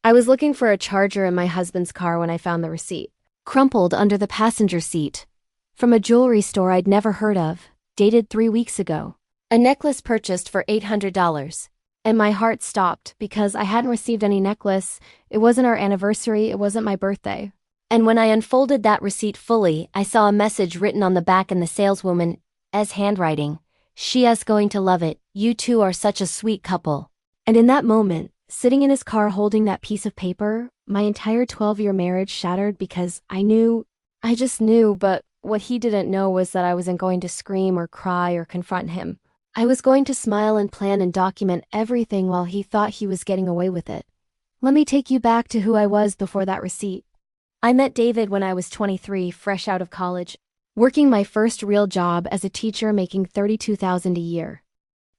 I was looking for a charger in my husband's car when I found the receipt, crumpled under the passenger seat. From a jewelry store I'd never heard of, dated 3 weeks ago. A necklace purchased for $800. And my heart stopped because I hadn't received any necklace, it wasn't our anniversary, it wasn't my birthday. And when I unfolded that receipt fully, I saw a message written on the back in the saleswoman's handwriting. "She is going to love it, you two are such a sweet couple." And in that moment, sitting in his car holding that piece of paper, my entire 12-year marriage shattered because I just knew, but what he didn't know was that I wasn't going to scream or cry or confront him. I was going to smile and plan and document everything while he thought he was getting away with it. Let me take you back to who I was before that receipt. I met David when I was 23, fresh out of college, working my first real job as a teacher making $32,000 a year.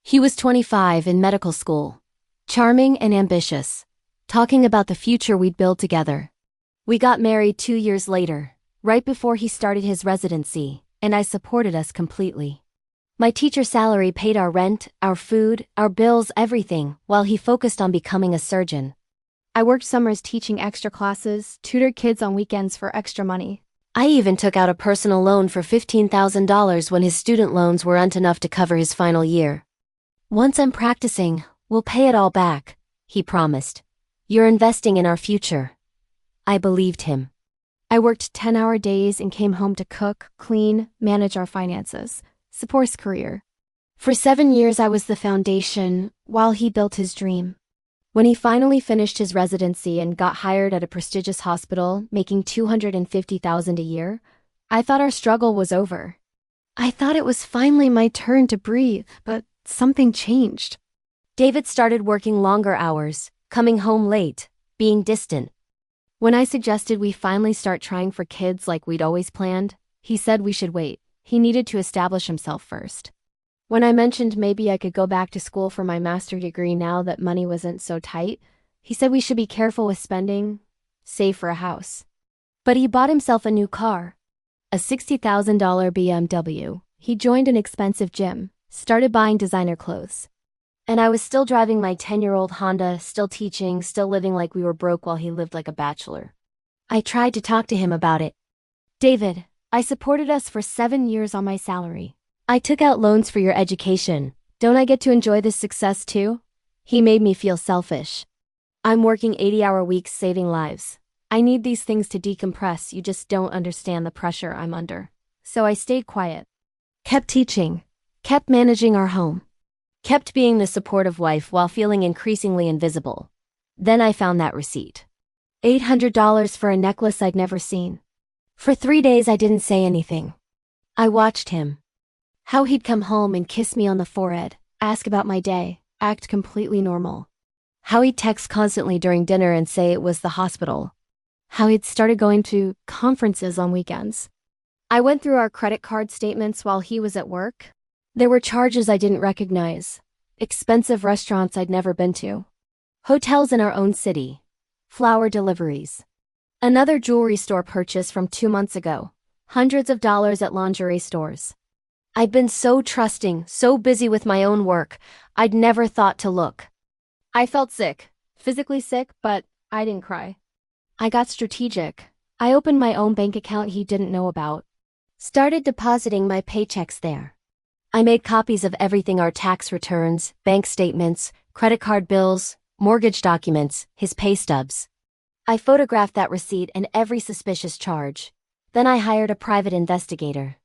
He was 25 in medical school, charming and ambitious, talking about the future we'd build together. We got married 2 years later, right before he started his residency, and I supported us completely. My teacher salary paid our rent, our food, our bills, everything, while he focused on becoming a surgeon. I worked summers teaching extra classes, tutored kids on weekends for extra money. I even took out a personal loan for $15,000 when his student loans weren't enough to cover his final year. "Once I'm practicing, we'll pay it all back," he promised. "You're investing in our future." I believed him. I worked 10-hour days and came home to cook, clean, manage our finances, support his career. For 7 years I was the foundation, while he built his dream. When he finally finished his residency and got hired at a prestigious hospital, making $250,000 a year, I thought our struggle was over. I thought it was finally my turn to breathe, but something changed. David started working longer hours, coming home late, being distant. When I suggested we finally start trying for kids like we'd always planned, he said we should wait. He needed to establish himself first. When I mentioned maybe I could go back to school for my master's degree now that money wasn't so tight, he said we should be careful with spending, save for a house. But he bought himself a new car, a $60,000 BMW. He joined an expensive gym, started buying designer clothes. And I was still driving my 10-year-old Honda, still teaching, still living like we were broke while he lived like a bachelor. I tried to talk to him about it. "David, I supported us for 7 years on my salary. I took out loans for your education. Don't I get to enjoy this success too?" He made me feel selfish. "I'm working 80-hour weeks saving lives. I need these things to decompress, you just don't understand the pressure I'm under." So I stayed quiet. Kept teaching. Kept managing our home. Kept being the supportive wife while feeling increasingly invisible. Then I found that receipt. $800 for a necklace I'd never seen. For 3 days I didn't say anything. I watched him. How he'd come home and kiss me on the forehead, ask about my day, act completely normal. How he'd text constantly during dinner and say it was the hospital. How he'd started going to conferences on weekends. I went through our credit card statements while he was at work. There were charges I didn't recognize, expensive restaurants I'd never been to, hotels in our own city, flower deliveries. Another jewelry store purchase from 2 months ago, hundreds of dollars at lingerie stores. I'd been so trusting, so busy with my own work, I'd never thought to look. I felt sick, physically sick, but I didn't cry. I got strategic. I opened my own bank account he didn't know about. Started depositing my paychecks there. I made copies of everything: our tax returns, bank statements, credit card bills, mortgage documents, his pay stubs. I photographed that receipt and every suspicious charge. Then I hired a private investigator.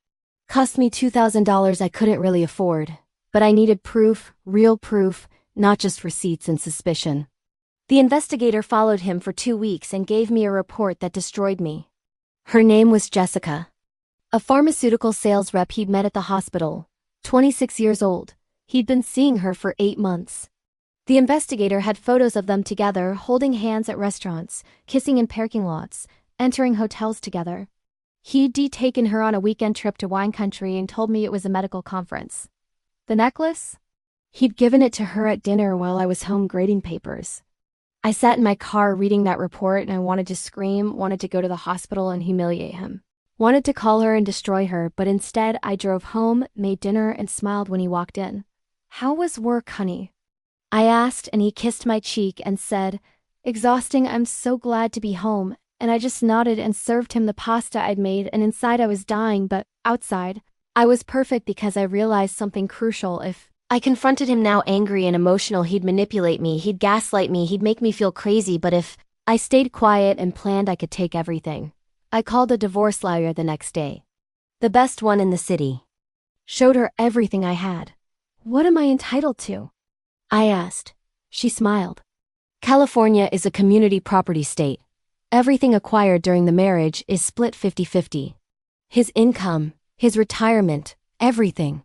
Cost me $2,000 I couldn't really afford, but I needed proof, real proof, not just receipts and suspicion. The investigator followed him for 2 weeks and gave me a report that destroyed me. Her name was Jessica. A pharmaceutical sales rep he'd met at the hospital, 26 years old. He'd been seeing her for 8 months. The investigator had photos of them together, holding hands at restaurants, kissing in parking lots, entering hotels together. He'd taken her on a weekend trip to wine country and told me it was a medical conference. The necklace? He'd given it to her at dinner while I was home grading papers. I sat in my car reading that report and I wanted to scream, wanted to go to the hospital and humiliate him. Wanted to call her and destroy her, but instead I drove home, made dinner, and smiled when he walked in. "How was work, honey?" I asked, and he kissed my cheek and said, Exhausting. I'm so glad to be home, and I just nodded and served him the pasta I'd made, and inside I was dying, but outside, I was perfect because I realized something crucial. If I confronted him now angry and emotional, he'd manipulate me, he'd gaslight me, he'd make me feel crazy, but if I stayed quiet and planned, I could take everything. I called a divorce lawyer the next day. The best one in the city. Showed her everything I had. What am I entitled to? I asked. She smiled. California is a community property state. Everything acquired during the marriage is split 50-50. His income, his retirement, everything.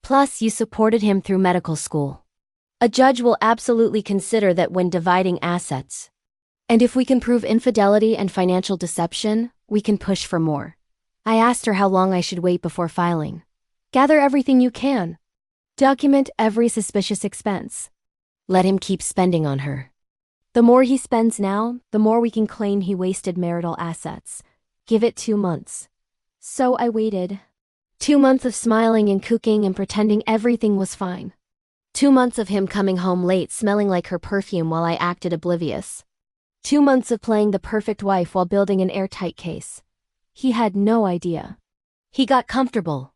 Plus, you supported him through medical school. A judge will absolutely consider that when dividing assets. And if we can prove infidelity and financial deception, we can push for more. I asked her how long I should wait before filing. Gather everything you can. Document every suspicious expense. Let him keep spending on her. The more he spends now, the more we can claim he wasted marital assets. Give it 2 months. So I waited. 2 months of smiling and cooking and pretending everything was fine. 2 months of him coming home late smelling like her perfume while I acted oblivious. 2 months of playing the perfect wife while building an airtight case. He had no idea. He got comfortable.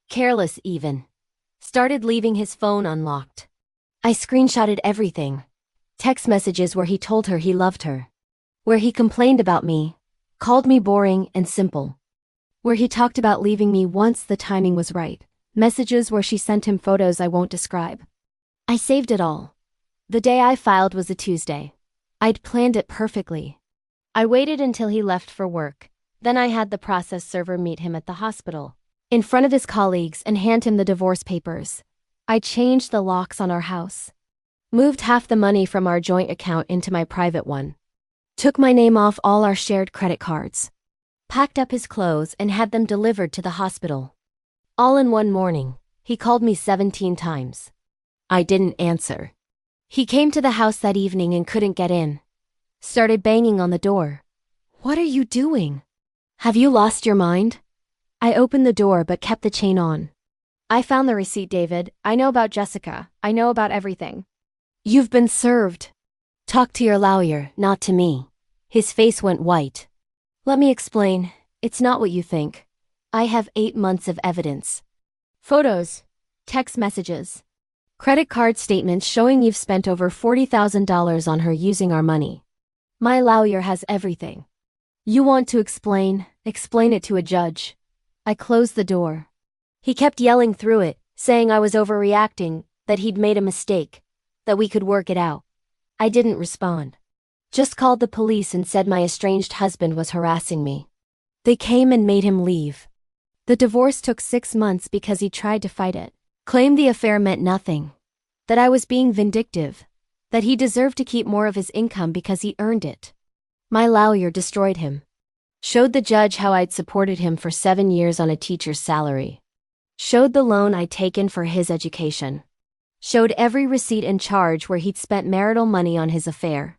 Careless even. Started leaving his phone unlocked. I screenshotted everything. Text messages where he told her he loved her. Where he complained about me, called me boring and simple. Where he talked about leaving me once the timing was right. Messages where she sent him photos I won't describe. I saved it all. The day I filed was a Tuesday. I'd planned it perfectly. I waited until he left for work. Then I had the process server meet him at the hospital, in front of his colleagues, and hand him the divorce papers. I changed the locks on our house. Moved half the money from our joint account into my private one. Took my name off all our shared credit cards. Packed up his clothes and had them delivered to the hospital. All in one morning. He called me 17 times. I didn't answer. He came to the house that evening and couldn't get in. Started banging on the door. What are you doing? Have you lost your mind? I opened the door but kept the chain on. I found the receipt, David. I know about Jessica. I know about everything. You've been served. Talk to your lawyer, not to me. His face went white. Let me explain. It's not what you think. I have 8 months of evidence. Photos. Text messages. Credit card statements showing you've spent over $40,000 on her using our money. My lawyer has everything. You want to explain it to a judge. I closed the door. He kept yelling through it, saying I was overreacting, that he'd made a mistake, that we could work it out. I didn't respond. Just called the police and said my estranged husband was harassing me. They came and made him leave. The divorce took 6 months because he tried to fight it. Claimed the affair meant nothing. That I was being vindictive. That he deserved to keep more of his income because he earned it. My lawyer destroyed him. Showed the judge how I'd supported him for 7 years on a teacher's salary. Showed the loan I'd taken for his education. Showed every receipt and charge where he'd spent marital money on his affair.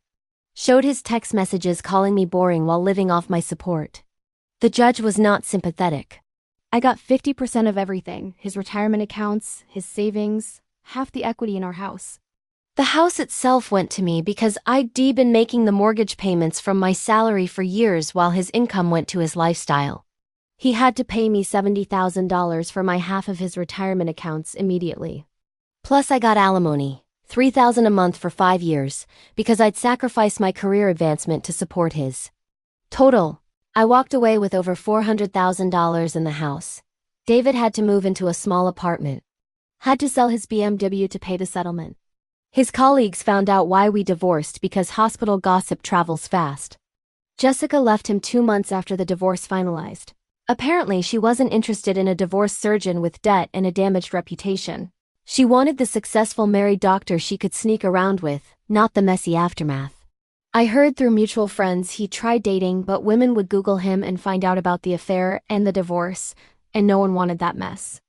Showed his text messages calling me boring while living off my support. The judge was not sympathetic. I got 50% of everything, his retirement accounts, his savings, half the equity in our house. The house itself went to me because I'd been making the mortgage payments from my salary for years while his income went to his lifestyle. He had to pay me $70,000 for my half of his retirement accounts immediately. Plus I got alimony, $3,000 a month for 5 years, because I'd sacrificed my career advancement to support his. Total, I walked away with over $400,000 in the house. David had to move into a small apartment. Had to sell his BMW to pay the settlement. His colleagues found out why we divorced because hospital gossip travels fast. Jessica left him 2 months after the divorce finalized. Apparently, she wasn't interested in a divorced surgeon with debt and a damaged reputation. She wanted the successful married doctor she could sneak around with, not the messy aftermath. I heard through mutual friends he tried dating, but women would Google him and find out about the affair and the divorce, and no one wanted that mess.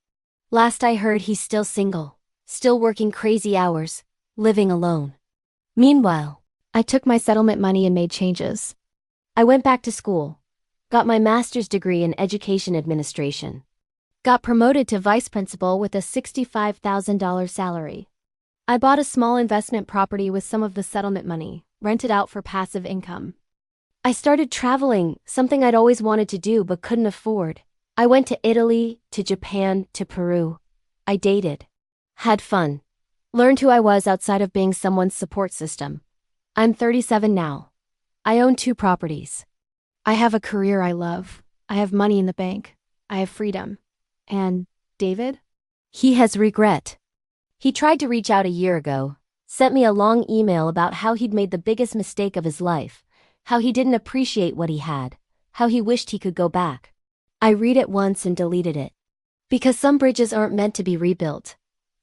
Last I heard, he's still single, still working crazy hours, living alone. Meanwhile, I took my settlement money and made changes. I went back to school, got my master's degree in education administration, got promoted to vice principal with a $65,000 salary. I bought a small investment property with some of the settlement money, rented out for passive income. I started traveling, something I'd always wanted to do but couldn't afford. I went to Italy, to Japan, to Peru. I dated. Had fun. Learned who I was outside of being someone's support system. I'm 37 now. I own 2 properties. I have a career I love. I have money in the bank. I have freedom. And David? He has regret. He tried to reach out a year ago, sent me a long email about how he'd made the biggest mistake of his life, how he didn't appreciate what he had, how he wished he could go back. I read it once and deleted it. Because some bridges aren't meant to be rebuilt.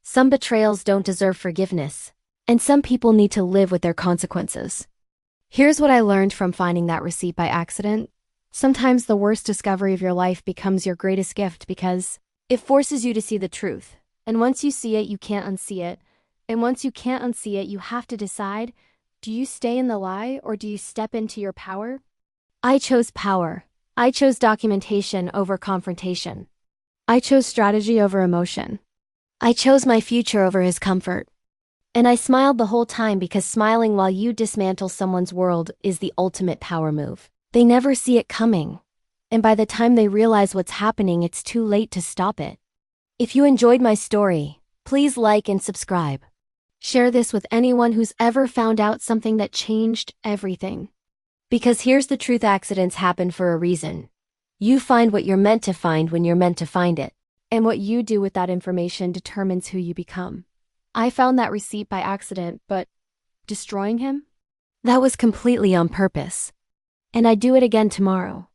Some betrayals don't deserve forgiveness. And some people need to live with their consequences. Here's what I learned from finding that receipt by accident. Sometimes the worst discovery of your life becomes your greatest gift because it forces you to see the truth. And once you see it, you can't unsee it. And once you can't unsee it, you have to decide, do you stay in the lie or do you step into your power? I chose power. I chose documentation over confrontation. I chose strategy over emotion. I chose my future over his comfort. And I smiled the whole time because smiling while you dismantle someone's world is the ultimate power move. They never see it coming. And by the time they realize what's happening, it's too late to stop it. If you enjoyed my story, please like and subscribe. Share this with anyone who's ever found out something that changed everything. Because here's the truth, accidents happen for a reason. You find what you're meant to find when you're meant to find it. And what you do with that information determines who you become. I found that receipt by accident, but destroying him? That was completely on purpose. And I'd do it again tomorrow.